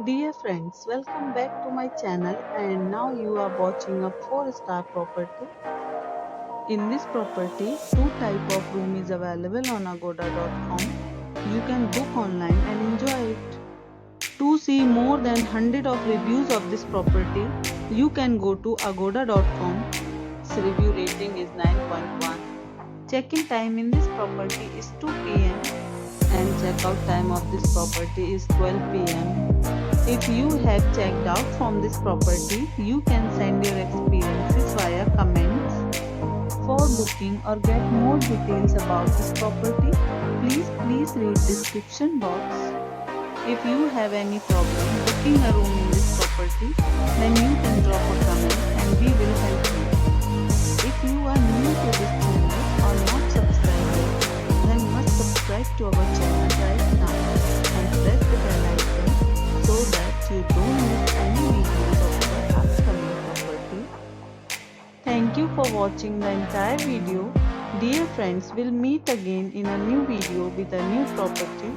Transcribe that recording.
Dear friends, welcome back to my channel and now you are watching a 4-star property. In this property, two type of room is available on agoda.com. You can book online and enjoy it. To see more than 100 of reviews of this property, you can go to agoda.com. Its review rating is 9.1. Check-in time in this property is 2 p.m. and check-out time of this property is 12 p.m. If you have checked out from this property, you can send your experiences via comments. For booking or get more details about this property, please read description box. If you have any problem booking a room in this property, then you can drop a comment and we will help you. If you are new to this channel or not subscribed yet, then must subscribe to our channel right now and press the bell icon so that you don't miss any videos of our upcoming property. Thank you for watching the entire video. Dear friends, we'll meet again in a new video with a new property.